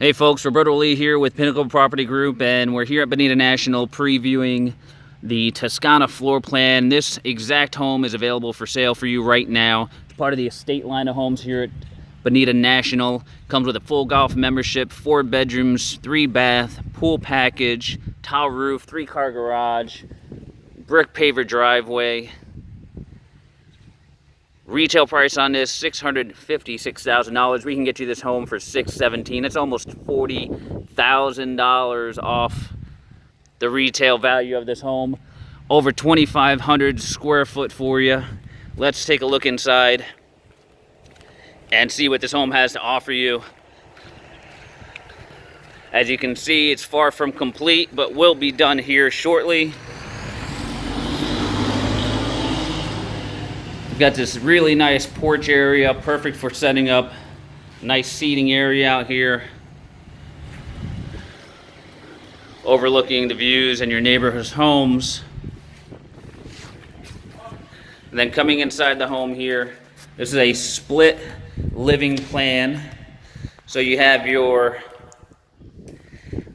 Hey folks, Roberto Lee here with Pinnacle Property Group, and we're here at Bonita National previewing the Toscana floor plan. This exact home is available for sale for you right now. It's part of the estate line of homes here at Bonita National. Comes with a full golf membership, 4 bedrooms, 3 bath, pool package, tile roof, 3-car garage, brick paver driveway. Retail price on this, $656,000. We can get you this home for $617,000. It's almost $40,000 off the retail value of this home. Over 2,500 square foot for you. Let's take a look inside and see what this home has to offer you. As you can see, it's far from complete, but will be done here shortly. Got this really nice porch area, perfect for setting up. Nice seating area out here, overlooking the views and your neighborhood's homes. And then coming inside the home here, this is a split living plan. So you have your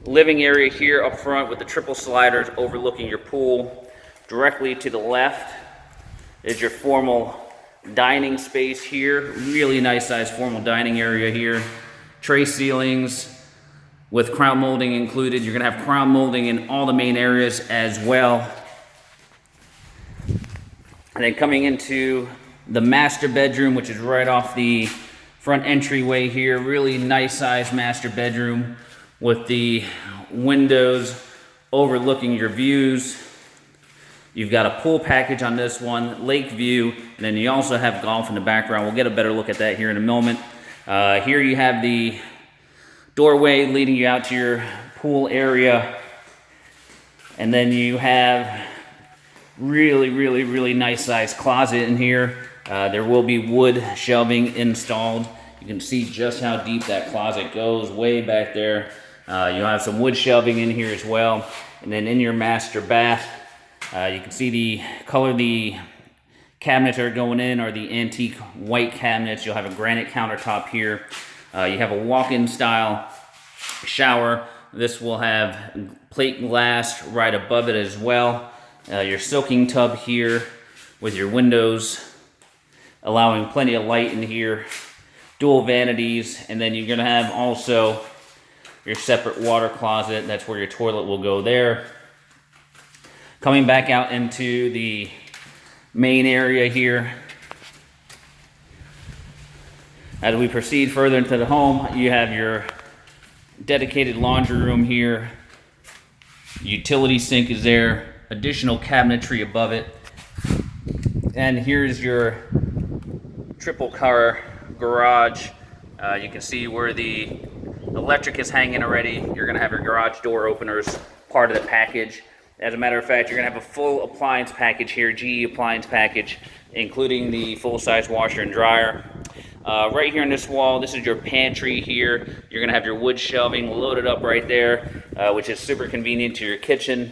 living area here up front with the triple sliders overlooking your pool. Directly to the left is your formal dining space here. Really nice size formal dining area here. Tray ceilings with crown molding included. You're gonna have crown molding in all the main areas as well. And then coming into the master bedroom, which is right off the front entryway here. Really nice size master bedroom with the windows overlooking your views. You've got a pool package on this one, lake view, and then you also have golf in the background. We'll get a better look at that here in a moment. Here you have the doorway leading you out to your pool area. And then you have really nice sized closet in here. There will be wood shelving installed. You can see just how deep that closet goes, way back there. You'll have some wood shelving in here as well. And then in your master bath, you can see the color the cabinets are going in are the antique white cabinets. You'll have a granite countertop here. You have a walk-in style shower. This will have plate glass right above it as well. Your soaking tub here with your windows allowing plenty of light in here. Dual vanities, and then you're going to have also your separate water closet. That's where your toilet will go there. Coming back out into the main area here. As we proceed further into the home, you have your dedicated laundry room here. Utility sink is there. Additional cabinetry above it. And here's your triple car garage. You can see where the electric is hanging already. You're going to have your garage door openers, part of the package. As a matter of fact, you're going to have a full appliance package here, GE appliance package, including the full-size washer and dryer. Right here on this wall, this is your pantry here. You're going to have your wood shelving loaded up right there, which is super convenient to your kitchen.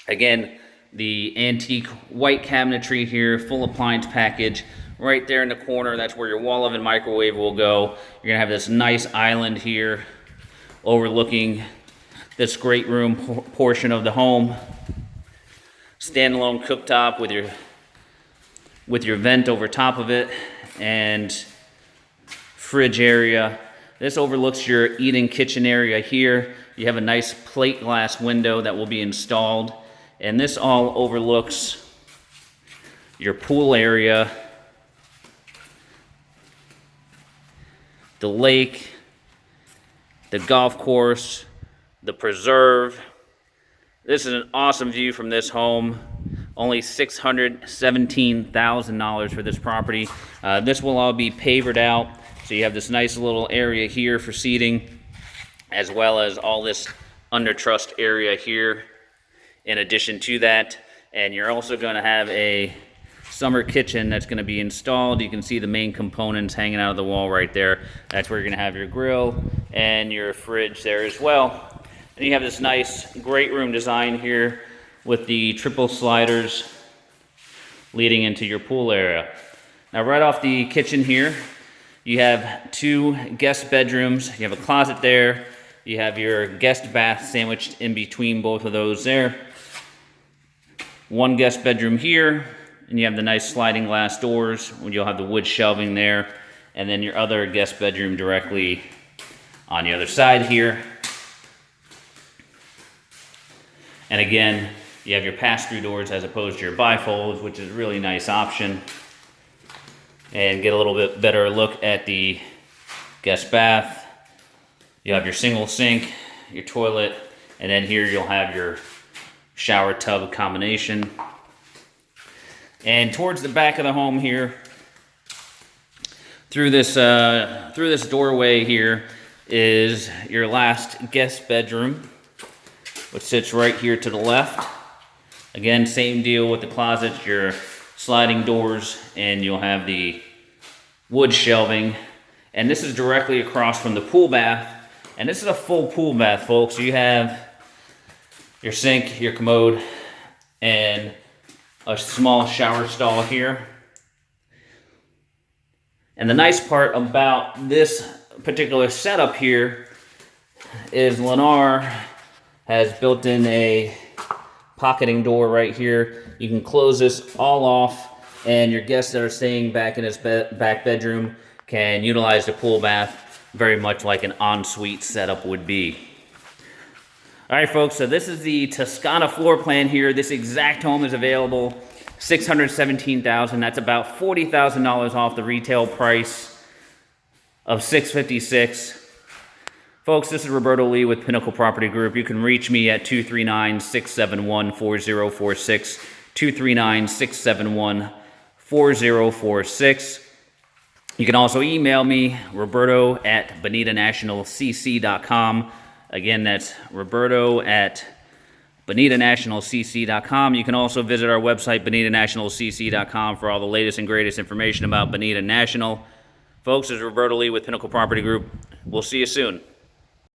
Again, the antique white cabinetry here, full appliance package. Right there in the corner, that's where your wall oven microwave will go. You're going to have this nice island here overlooking this great room portion of the home. Standalone cooktop with your vent over top of it and fridge area. This overlooks your eating kitchen area here. You have a nice plate glass window that will be installed, and this all overlooks your pool area, the lake, the golf course, the preserve. This is an awesome view from this home. Only $617,000 for this property. This will all be pavered out, so you have this nice little area here for seating, as well as all this under truss area here in addition to that. And you're also going to have a summer kitchen that's going to be installed. You can see the main components hanging out of the wall right there. That's where you're going to have your grill and your fridge there as well. And you have this nice great room design here with the triple sliders leading into your pool area. Now right off the kitchen here, You have 2 guest bedrooms. You have a closet there. You have your guest bath sandwiched in between both of those there. 1 guest bedroom here, and you have the nice sliding glass doors. You'll have the wood shelving there, and then your other guest bedroom directly on the other side here. And again, you have your pass-through doors as opposed to your bifolds, which is a really nice option. And get a little bit better look at the guest bath. You have your single sink, your toilet, and then here you'll have your shower tub combination. And towards the back of the home here, through this doorway here, is your last guest bedroom, which sits right here to the left. Again, same deal with the closets, your sliding doors, and you'll have the wood shelving. And this is directly across from the pool bath. And this is a full pool bath, folks. You have your sink, your commode, and a small shower stall here. And the nice part about this particular setup here is Lennar has built in a pocketing door right here. You can close this all off, and your guests that are staying back in his back bedroom can utilize the pool bath very much like an ensuite setup would be. All right, folks, so this is the Toscana floor plan here. This exact home is available, $617,000. That's about $40,000 off the retail price of $656,000. Folks, this is Roberto Lee with Pinnacle Property Group. You can reach me at 239-671-4046, 239-671-4046. You can also email me, roberto@bonitanationalcc.com. Again, that's roberto@bonitanationalcc.com. You can also visit our website, bonitanationalcc.com, for all the latest and greatest information about Bonita National. Folks, this is Roberto Lee with Pinnacle Property Group. We'll see you soon.